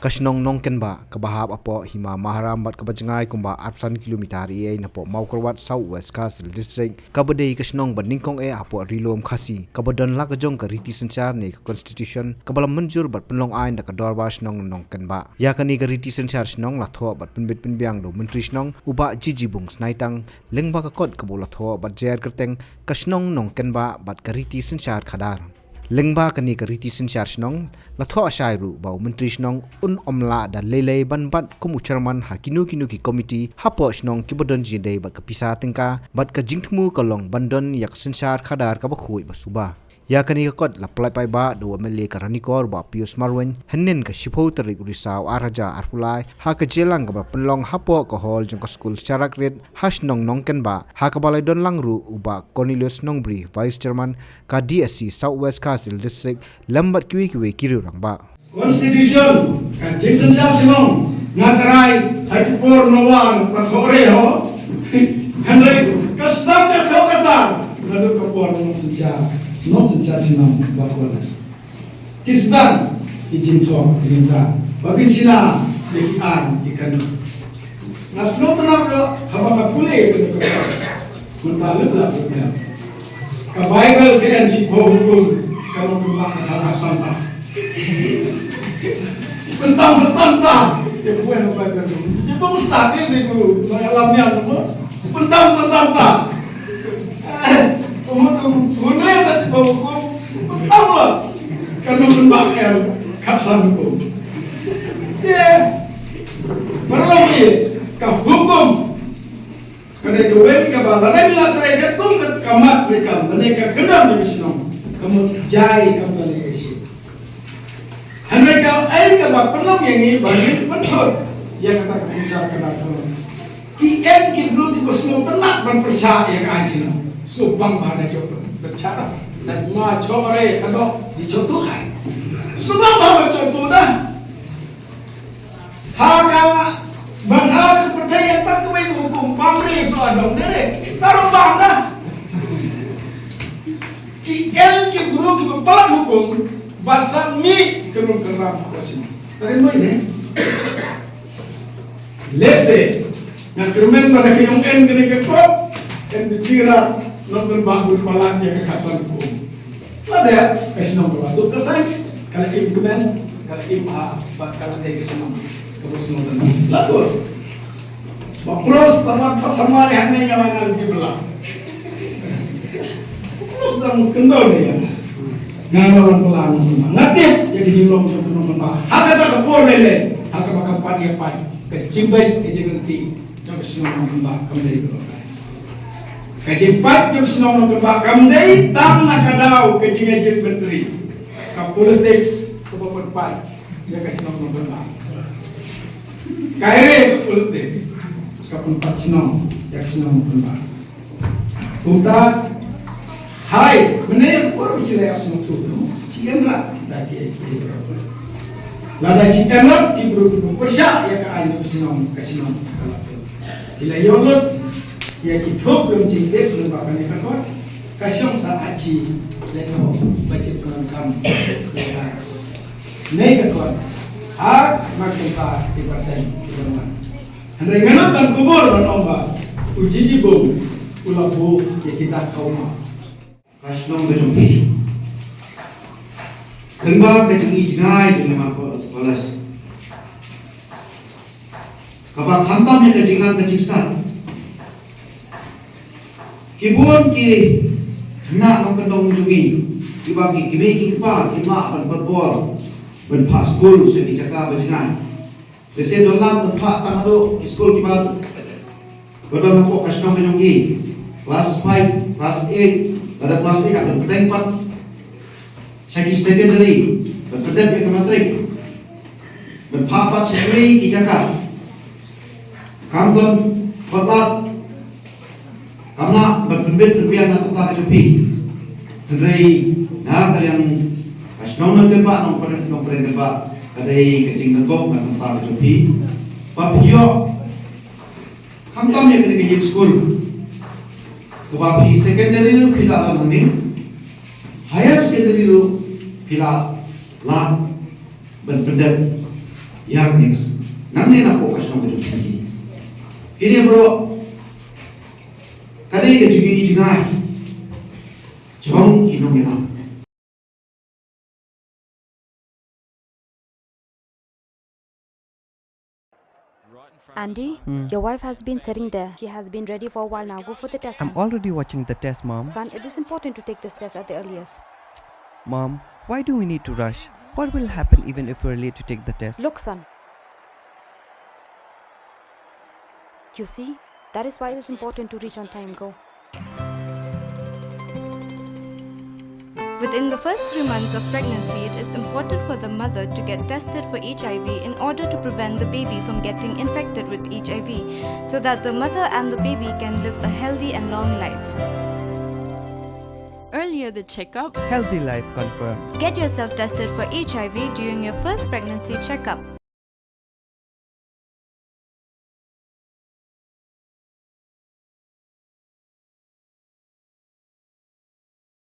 shnong Nongkynbah kabahap apo hima maharam bat kabajangai kumba 8 kilometer ia napo maukrwat SWKH District kabadei shnong bat nyngkong apo rilom khasi kabadon la jong ka riti sanchar ni constitution kabalam manjur bat penlong ain da kador ba shnong Nongkynbah yakani ka riti sanchar shnong la tho bat penbit penbiang do menteri shnong uba jijibung snaitang lengba ka kot kabula tho bat jer kerteng ka shnong Nongkynbah bat ka riti sanchar khadar lengba kani ka riti sanchar shnong la tho ashai ru bau menteri shnong un omla da lele ban bat kumu chairman hakinu ki committee hapo shnong kibodon jidei bat ka pisa tingka bat ka jingthmu kalong bandon yak sanchar khadar ka bakhui basuba yakani ka kot la plai pai ba do mele ka ranikor ba pius marwen hannen ka shipho tarik risaw araja arpulai ha ka jelang ka ba penlong hapo ka hol jong ka school charak red hashnong Nongkynbah ha ka balai don langru uba Cornelius Nongbri vice chairman ka DSC SWKH District lambat kiwi kiri rangba constitution kan jingsan sa simong ngatarai hakipor nawang pathore ho hanre kastam ka thokata lalu kapor mo sa non sencha sinam bakolas kisdan izin chok dinta babin sina dekian ikan nasno tanabro haba pule ko mentalib la punya ka bible ke anci bongkul kalau ke makata santa pentang santa ya bukan apa itu mustaq itu alamnya pentang santa Hunre tak hukum, tahu lah. Kalau berbagai kapsan hukum, berlagi ke hukum, kerana kewel kebalan ini lah terkait hukum kamat mereka, mereka kena dimisnong, kamu jai kembali isi. Mereka kebab perlu yang ini bagi betul, yang kata kisah kena tahu. Kian kibru kibusmu telat berpercaya yang aja. Subang pada jodoh bercara dan macam kalau dicontohkan subang pada contoh dah haka berhak seperti yang tak kawin hukum pamri soal dong dere taruh bang dah kiel kibru kibalan hukum basal mi kerun keram macam terima ini lese nak kerumen pada kiyong en kini kepop en dicirat Nongkynbah bermalan yang kekhasan hukum. Ada kesenong bermasuk kesai kalau implement kalau imha bakal ada kesenong kesenong dan lalu. Bapros terlambat sama yang ni kalangan di belah. Terus sedang kendor dia. Ngawalan pelan ngatif jadi hilong Nongkynbah. Hak tak kepor lele, hak bakal padi apa? Kecimbai kejengti yang kesenong Nongkynbah kembali belah. Kejimpat yang senang Nongkynbah kamdei tang nakadau kejingajin menteri ka politics keberpan dia ka senang Nongkynbah kaire politik ka penpat senang yang senang Nongkynbah uta hai meneh por bicara senang tu cienra daki lada cienra ti grup persya ya ka ayu senang kalau tidak yolot ya hidup belum cinta belum bahkan ikan kau kasyong saat ci leno baca pelengkap nih kau hak makuta di partai kebenaran hendaknya nonton kubur menomba uji jibung ulabu ya kita kaum kasnong berjumpi kembali ke jengi jengai dengan makhluk sekolah kapal hantam yang kejingan kejistan kibun ki nak Nongkynbah jungi dibagi kimi kipa kima ban football ban pa school segi caka bajangan bese dolam ban pa tamado school kiba badal ko kasnong jungi class 5 class 8 pada class 8 ban pedang pat segi secondary ban pedang ke matrik ban pa pat segi ki caka kamgon potlat karena berbeda berbiang atau tak kecuali dari nak kalian kasnong Nongkynbah Nongkynbah dari kecing negok atau tak kecuali papio kamtam yang ketika school kebapi secondary lu pila alamni higher secondary lu pila lah berbeda yang next namne na po kasno ko jugi ini bro kare ke jugi jingai jong inomela Andy, your wife has been sitting there. She has been ready for a while now. Go for the test, I'm son. already watching the test, Mom. Son, it is important to take this test at the earliest. Mom, why do we need to rush? What will happen even if we're late to take the test? Look, son. You see, that is why it is important to reach on time. Go. Within the first 3 months of pregnancy, it is important for the mother to get tested for HIV in order to prevent the baby from getting infected with HIV, so that the mother and the baby can live a healthy and long life. Earlier the checkup, Healthy life confirmed. Get yourself tested for HIV during your first pregnancy checkup.